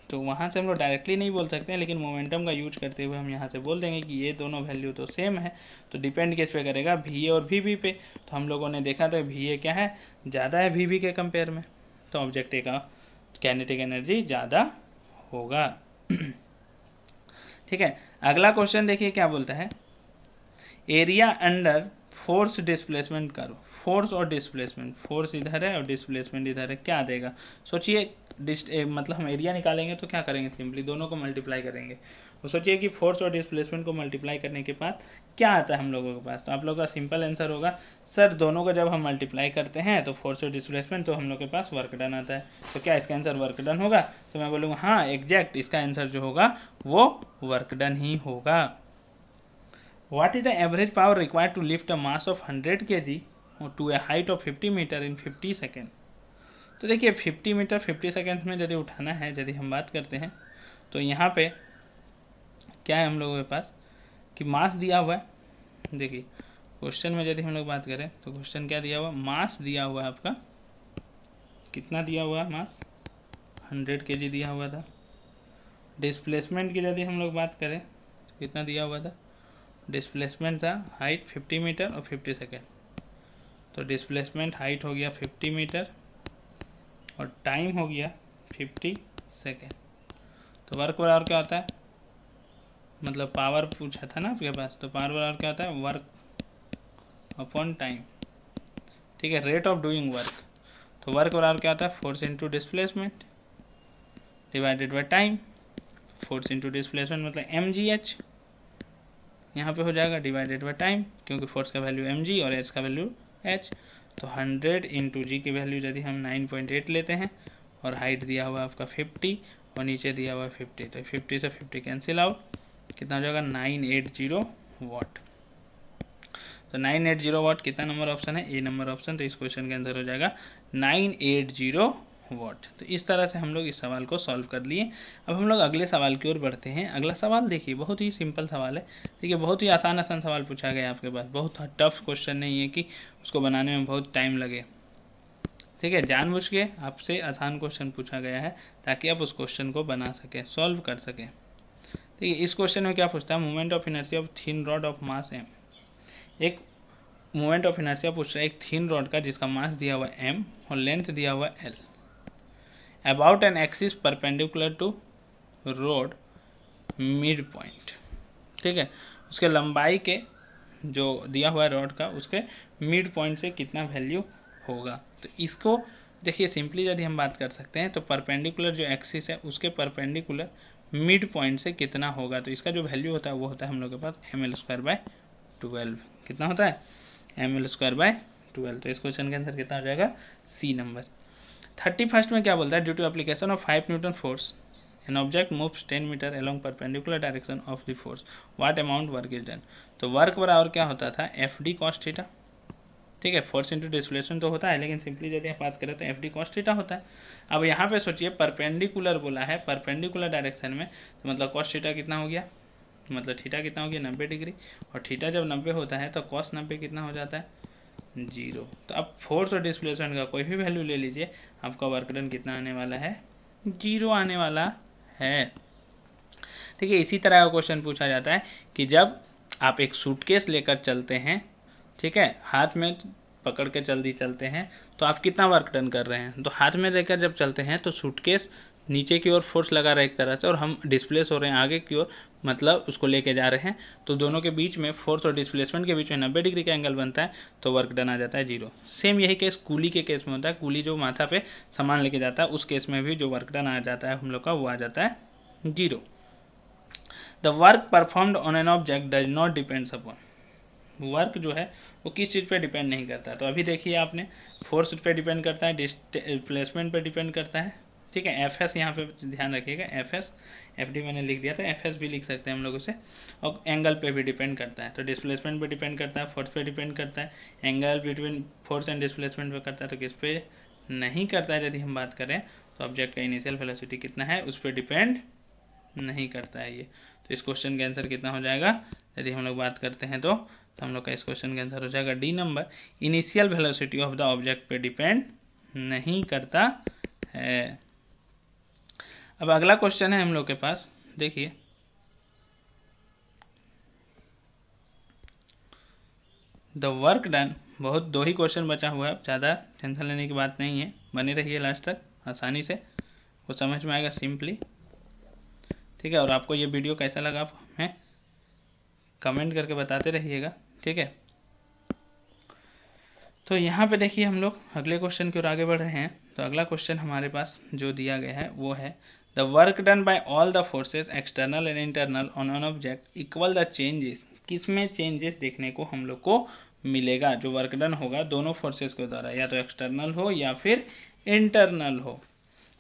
तो वहाँ से हम लोग डायरेक्टली नहीं बोल सकते हैं, लेकिन मोमेंटम का यूज करते हुए हम यहाँ से बोल देंगे कि ये दोनों वैल्यू तो सेम है, तो डिपेंड किस पे करेगा, वी ए और वी बी पे। तो हम लोगों ने देखा था वी ए क्या है, ज़्यादा है वी बी के कंपेयर में, तो ऑब्जेक्ट ए का काइनेटिक एनर्जी ज़्यादा होगा। ठीक है, अगला क्वेश्चन देखिए क्या बोलता है, एरिया अंडर फोर्स डिस्प्लेसमेंट करो, फोर्स और डिस्प्लेसमेंट, फोर्स इधर है और डिस्प्लेसमेंट इधर है, क्या देगा, सोचिए। मतलब हम एरिया निकालेंगे तो क्या करेंगे, सिंपली दोनों को मल्टीप्लाई करेंगे। तो सोचिए कि फोर्स और डिस्प्लेसमेंट को मल्टीप्लाई करने के बाद क्या आता है हम लोगों के पास, तो आप लोगों का सिंपल आंसर होगा सर दोनों को जब हम मल्टीप्लाई करते हैं तो फोर्स और डिस्प्लेसमेंट, तो हम लोग के पास वर्क डन आता है। तो क्या इसका आंसर वर्क डन होगा, तो मैं बोलूँगा हाँ एग्जैक्ट, इसका आंसर जो होगा वो वर्क डन ही होगा। What is the average power required to lift a mass of 100 kg to a height of 50 metre in 50 second. तो देखिए 50 मीटर 50 सेकेंड में यदि उठाना है, यदि हम बात करते हैं तो यहाँ पे क्या है हम लोगों के पास कि मास दिया हुआ है। देखिए क्वेश्चन में यदि हम लोग बात करें तो क्वेश्चन क्या दिया हुआ, मास दिया हुआ है आपका, कितना दिया हुआ है मास, 100 kg दिया हुआ था। डिस्प्लेसमेंट की यदि हम लोग बात करें तो कितना दिया हुआ था, डिस्प्लेसमेंट था हाइट 50 मीटर और 50 सेकेंड, तो डिस्प्लेसमेंट हाइट हो गया 50 मीटर और टाइम हो गया 50 सेकेंड। तो वर्क बराबर क्या होता है, मतलब पावर पूछा था ना आपके पास, तो पावर बराबर क्या होता है, वर्क अपॉन टाइम, ठीक है, रेट ऑफ डूइंग वर्क। तो वर्क बराबर क्या होता है, force into displacement divided by time, force into displacement मतलब एम जी एच यहाँ पे हो जाएगा डिवाइडेड बाई टाइम, क्योंकि फोर्स का वैल्यू एम जी और एच का वैल्यू एच। तो 100 इंटू जी की वैल्यू यदि हम 9.8 लेते हैं और हाइट दिया हुआ आपका 50 और नीचे दिया हुआ 50, तो 50 से 50 कैंसिल आउट, कितना हो जाएगा 980 वाट। तो 980 वाट कितना नंबर ऑप्शन है, ए नंबर ऑप्शन। तो इस क्वेश्चन के अंदर हो जाएगा 980 वाट। तो इस तरह से हम लोग इस सवाल को सॉल्व कर लिए। अब हम लोग अगले सवाल की ओर बढ़ते हैं। अगला सवाल देखिए बहुत ही सिंपल सवाल है, देखिए बहुत ही आसान सवाल पूछा गया आपके पास, बहुत टफ क्वेश्चन नहीं है कि उसको बनाने में बहुत टाइम लगे, ठीक है, जानबूझ के आपसे आसान क्वेश्चन पूछा गया है ताकि आप उस क्वेश्चन को बना सकें, सॉल्व कर सकें। ठीक है, इस क्वेश्चन में क्या पूछता है, moment of inertia of thin rod of mass m. एक मोमेंट ऑफ इनर्शिया पूछ रहा है एक थिन रॉड का जिसका मास दिया हुआ एम और लेंथ दिया हुआ l, about an axis perpendicular to rod mid point, ठीक है, उसके लंबाई के जो दिया हुआ है रॉड का उसके मिड पॉइंट से कितना वैल्यू होगा। तो इसको देखिए सिंपली यदि हम बात कर सकते हैं तो परपेंडिकुलर जो एक्सिस है उसके परपेंडिकुलर मिड पॉइंट से कितना होगा, तो इसका जो वैल्यू होता है वो होता है हम लोग के पास ml²/12। कितना होता है, ml²/12। तो इस क्वेश्चन के आंसर कितना हो जाएगा, सी नंबर। 31 में क्या बोलता है, due to application of 5 newton force an object moves 10 metre along perpendicular direction of the force, what amount work is done. तो वर्क बराबर क्या होता था, एफ डी कॉस थीटा, ठीक है, फोर्स इंटू डिस्प्लेसमेंट तो होता है, लेकिन सिंपली यदि आप बात करें तो एफ डी कॉस थीटा होता है। अब यहाँ पे सोचिए परपेंडिकुलर बोला है, परपेंडिकुलर डायरेक्शन में, तो मतलब कॉस थीटा कितना हो गया, मतलब थीटा कितना हो गया 90 डिग्री, और थीटा जब 90 होता है तो कॉस 90 कितना हो जाता है 0। तो अब फोर्स और डिस्प्लेसमेंट का कोई भी वैल्यू ले लीजिए, आपका वर्क डन कितना आने वाला है, 0 आने वाला है। ठीक है, इसी तरह का क्वेश्चन पूछा जाता है कि जब आप एक सूटकेस लेकर चलते हैं, ठीक है, हाथ में पकड़ के जल्दी चलते हैं, तो आप कितना वर्क डन कर रहे हैं। तो हाथ में लेकर जब चलते हैं तो सूटकेस नीचे की ओर फोर्स लगा रहा है एक तरह से, और हम डिस्प्लेस हो रहे हैं आगे की ओर, मतलब उसको लेके जा रहे हैं, तो दोनों के बीच में फोर्स और डिस्प्लेसमेंट के बीच में 90 डिग्री का एंगल बनता है, तो वर्क डन आ जाता है 0। सेम यही केस कूली के केस में होता है, कूली जो माथा पे सामान लेके जाता है उस केस में भी जो वर्क डन आ जाता है हम लोग का, वो आ जाता है 0। The work performed on an object does not depends upon, work जो है वो किस चीज़ पे डिपेंड नहीं करता। तो अभी देखिए आपने, फोर्स पे डिपेंड करता है, डिस्प्लेसमेंट पे डिपेंड करता है, ठीक है, एफ एस यहाँ पे ध्यान रखिएगा, एफ एस, एफ डी मैंने लिख दिया था, एफ एस भी लिख सकते हैं हम लोग उसे, और एंगल पे भी डिपेंड करता है। तो डिस्प्लेसमेंट पे डिपेंड करता है, फोर्स पे डिपेंड करता है, angle between force and displacement पे करता है, तो किस पे नहीं करता है। यदि हम बात करें तो ऑब्जेक्ट का इनिशियल वेलोसिटी कितना है उस पर डिपेंड नहीं करता है ये। तो इस क्वेश्चन का आंसर कितना हो जाएगा, यदि हम लोग बात करते हैं तो हम लोग का इस क्वेश्चन का आंसर हो जाएगा D number, initial velocity of the object पे डिपेंड नहीं करता है। अब अगला क्वेश्चन है हम लोग के पास, देखिए द वर्क डन, बहुत 2 ही क्वेश्चन बचा हुआ है, ज़्यादा टेंशन लेने की बात नहीं है, बने रहिए लास्ट तक, आसानी से वो समझ में आएगा सिंपली, ठीक है। और आपको ये वीडियो कैसा लगा हमें कमेंट करके बताते रहिएगा, ठीक है। तो यहाँ पे देखिए हम लोग अगले क्वेश्चन की ओर आगे बढ़ रहे हैं। तो अगला क्वेश्चन हमारे पास जो दिया गया है वो है the work done by all the forces external and internal on an object equal the changes, किसमें चेंजेस देखने को हम लोग को मिलेगा, जो वर्क डन होगा दोनों फोर्सेस के द्वारा, या तो एक्सटर्नल हो या फिर इंटरनल हो,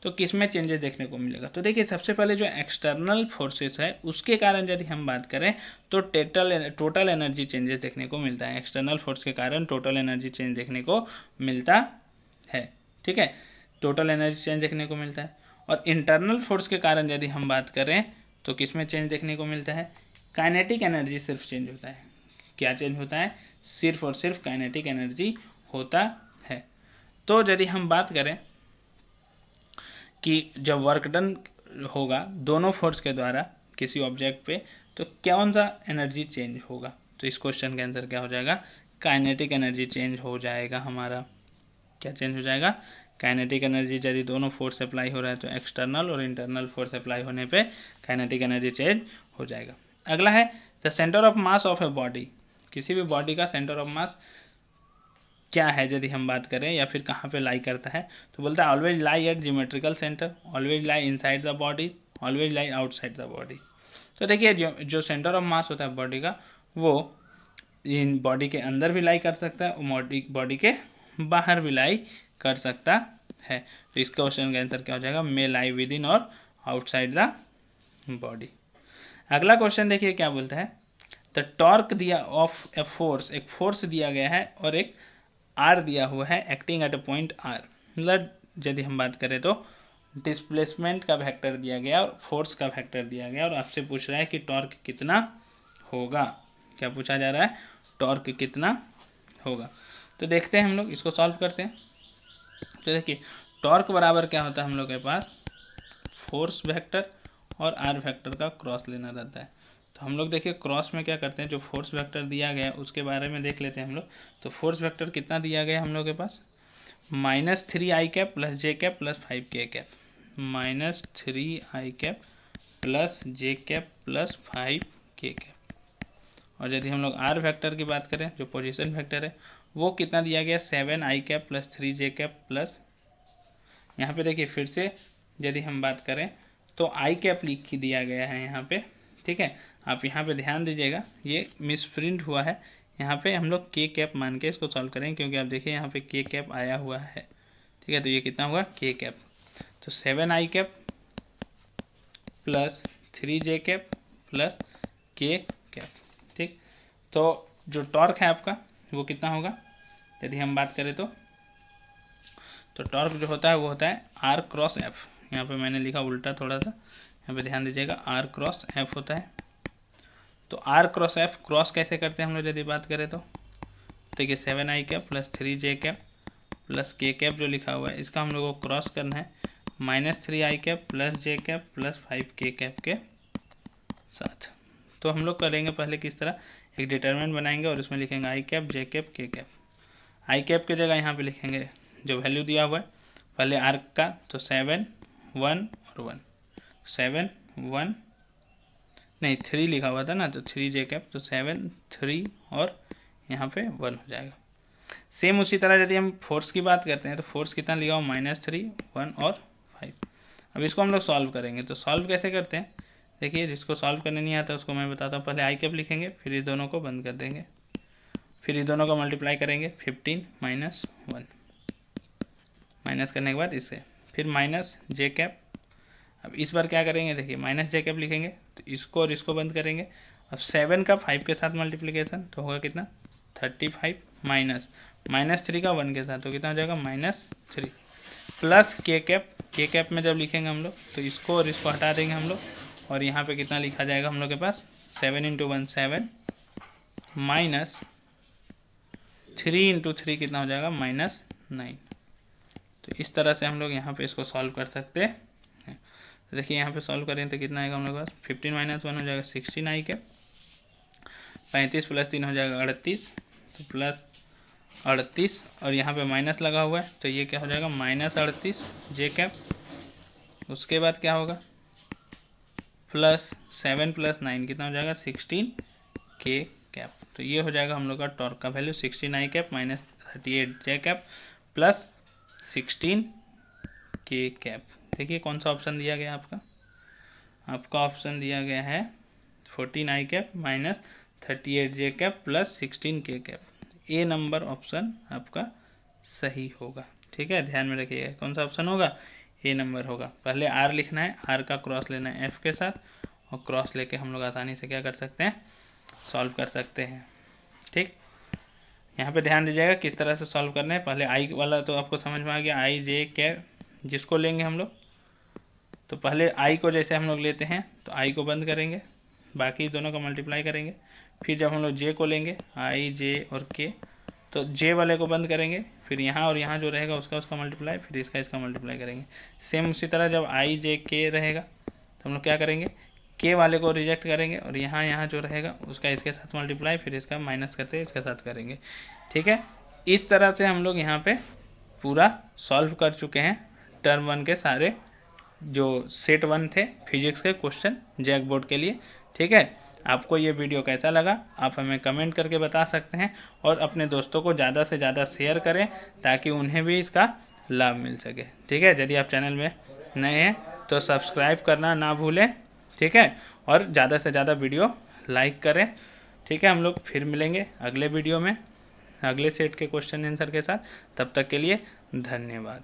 तो किसमें चेंजेस देखने को मिलेगा। तो देखिए सबसे पहले जो एक्सटर्नल फोर्सेस है उसके कारण यदि हम बात करें तो टोटल एनर्जी चेंजेस देखने को मिलता है, एक्सटर्नल फोर्स के कारण टोटल एनर्जी चेंज देखने को मिलता है, ठीक है, टोटल एनर्जी चेंज देखने को मिलता है। और इंटरनल फोर्स के कारण यदि हम बात करें तो किसमें चेंज देखने को मिलता है, काइनेटिक एनर्जी सिर्फ चेंज होता है। क्या चेंज होता है, सिर्फ और सिर्फ काइनेटिक एनर्जी होता है। तो यदि हम बात करें कि जब वर्क डन होगा दोनों फोर्स के द्वारा किसी ऑब्जेक्ट पे, तो कौन सा एनर्जी चेंज होगा, तो इस क्वेश्चन का आंसर क्या हो जाएगा, काइनेटिक एनर्जी चेंज हो जाएगा हमारा। क्या चेंज हो जाएगा, काइनेटिक एनर्जी। यदि दोनों फोर्स अप्लाई हो रहा है तो एक्सटर्नल और इंटरनल फोर्स अप्लाई होने पे काइनेटिक एनर्जी चेंज हो जाएगा। अगला है the centre of mass of a body, किसी भी बॉडी का सेंटर ऑफ मास क्या है यदि हम बात करें, या फिर कहाँ पे लाई करता है, तो बोलता है always lie at geometrical centre, always lie inside the body, always lie outside the body. तो देखिए जो सेंटर ऑफ मास होता है बॉडी का, वो इन बॉडी के अंदर भी लाई कर सकता है और बॉडी के बाहर भी लाई कर सकता है। तो इस क्वेश्चन का आंसर क्या हो जाएगा, मे लाई विद इन और आउटसाइड द बॉडी। अगला क्वेश्चन देखिए क्या बोलता है, द टॉर्क दिया ऑफ ए फोर्स, एक फोर्स दिया गया है और एक आर दिया हुआ है acting at a point r, मतलब यदि हम बात करें तो डिस्प्लेसमेंट का वेक्टर दिया गया और फोर्स का वेक्टर दिया गया, और आपसे पूछ रहा है कि टॉर्क कितना होगा। क्या पूछा जा रहा है, टॉर्क कितना होगा। तो देखते हैं हम लोग इसको सॉल्व करते हैं। तो देखिए टॉर्क बराबर क्या होता है हम लोग के पास, फोर्स वेक्टर और आर वेक्टर का क्रॉस लेना रहता है। तो हम लोग देखिए क्रॉस में क्या करते हैं, जो फोर्स वेक्टर दिया गया है उसके बारे में देख लेते हैं हम लोग। तो फोर्स वेक्टर कितना दिया गया हम लोग के पास, -3i cap plus J cap plus 5k cap, -3i cap plus J cap plus 5k cap. और यदि हम लोग आर वेक्टर की बात करें, जो पोजीशन वेक्टर है, वो कितना दिया गया, 7i cap plus 3j cap plus, यहाँ पे देखिए फिर से यदि हम बात करें तो आई कैप लिख दिया गया है यहाँ पे, ठीक है। आप यहाँ पे ध्यान दीजिएगा, ये मिसप्रिंट हुआ है, यहाँ पे हम लोग के कैप मान के इसको सॉल्व करें, क्योंकि आप देखिए यहाँ पे के कैप आया हुआ है, ठीक है। तो ये कितना हुआ, के कैप, तो 7i cap plus 3j cap plus k cap. ठीक, तो जो टॉर्क है आपका वो कितना होगा यदि हम बात करें तो टॉर्क जो होता है वो होता है r क्रॉस f। यहाँ पे मैंने लिखा उल्टा थोड़ा सा, यहाँ पे ध्यान दीजिएगा, r क्रॉस f होता है। तो r क्रॉस f क्रॉस कैसे करते हैं हम लोग यदि बात करें तो देखिए 7i cap plus 3j cap plus k cap जो लिखा हुआ है इसका हम लोग को क्रॉस करना है -3i cap plus j cap plus 5k cap के साथ। तो हम लोग करेंगे पहले किस तरह, एक डिटरमिनेंट बनाएंगे और उसमें लिखेंगे i cap j cap k cap. i cap की जगह यहाँ पे लिखेंगे जो वैल्यू दिया हुआ है पहले r का, तो 7 1 और 1, 7 1 नहीं 3 लिखा हुआ था ना, तो 3j कैप, तो 7 3 और यहाँ पे 1 हो जाएगा। सेम उसी तरह यदि हम फोर्स की बात करते हैं तो फोर्स कितना लिखा हुआ -3 1 और 5। अब इसको हम लोग सॉल्व करेंगे, तो सॉल्व कैसे करते हैं देखिए, जिसको सॉल्व करने नहीं आता उसको मैं बताता हूँ। पहले i कैप लिखेंगे, फिर इस दोनों को बंद कर देंगे, फिर इस दोनों को मल्टीप्लाई करेंगे 15 -1, माइनस करने के बाद इससे फिर माइनस j कैप। अब इस बार क्या करेंगे देखिए, -j कैप लिखेंगे तो इसको और इसको बंद करेंगे। अब 7 का 5 के साथ मल्टीप्लिकेशन तो होगा कितना 35 माइनस -3 का 1 के साथ तो कितना हो जाएगा -3 plus k cap. k cap में जब लिखेंगे हम लोग तो इसको और इसको हटा देंगे हम लोग, और यहाँ पे कितना लिखा जाएगा हम लोग के पास 7 × 1 7 माइनस 3 × 3 कितना हो जाएगा -9। तो इस तरह से हम लोग यहाँ पे इसको सॉल्व कर सकते हैं। तो देखिए यहाँ पे सॉल्व करें तो कितना आएगा हम लोग के पास 15 - 1 हो जाएगा 16i कैप, 35 + 3 हो जाएगा 38, तो प्लस 38 और यहाँ पे माइनस लगा हुआ है तो ये क्या हो जाएगा -38 j कैप। उसके बाद क्या होगा प्लस 7 + 9 कितना हो जाएगा 16 k कैप। तो ये हो जाएगा हम लोग का टॉर्क का value 16i cap -38 j cap plus 16 k cap. देखिए कौन सा ऑप्शन दिया गया आपका ऑप्शन दिया गया है 14i cap -38 j cap plus 16 k cap. A number option आपका सही होगा। ठीक है, ध्यान में रखिएगा कौन सा ऑप्शन होगा, ए नंबर होगा। पहले आर लिखना है, आर का क्रॉस लेना है एफ के साथ, और क्रॉस लेके हम लोग आसानी से क्या कर सकते हैं सॉल्व कर सकते हैं। ठीक, यहाँ पे ध्यान दीजिएगा किस तरह से सॉल्व करना है। पहले आई वाला तो आपको समझ में आ गया, आई जे के जिसको लेंगे हम लोग, तो पहले आई को जैसे हम लोग लेते हैं तो आई को बंद करेंगे, बाकी दोनों का मल्टीप्लाई करेंगे। फिर जब हम लोग जे को लेंगे आई जे और के, तो जे वाले को बंद करेंगे, फिर यहाँ और यहाँ जो रहेगा उसका मल्टीप्लाई, फिर इसका मल्टीप्लाई करेंगे। सेम उसी तरह जब आई जे के रहेगा तो हम लोग क्या करेंगे के वाले को रिजेक्ट करेंगे, और यहाँ जो रहेगा उसका इसके साथ मल्टीप्लाई, फिर इसका माइनस करते इसके साथ करेंगे। ठीक है, इस तरह से हम लोग यहाँ पे पूरा सॉल्व कर चुके हैं टर्म 1 के सारे जो सेट 1 थे फिजिक्स के क्वेश्चन जैक बोर्ड के लिए। ठीक है, आपको ये वीडियो कैसा लगा आप हमें कमेंट करके बता सकते हैं, और अपने दोस्तों को ज़्यादा से ज़्यादा शेयर करें ताकि उन्हें भी इसका लाभ मिल सके। ठीक है, यदि आप चैनल में नए हैं तो सब्सक्राइब करना ना भूलें। ठीक है, और ज़्यादा से ज़्यादा वीडियो लाइक करें। ठीक है, हम लोग फिर मिलेंगे अगले वीडियो में अगले सेट के क्वेश्चन आंसर के साथ। तब तक के लिए धन्यवाद।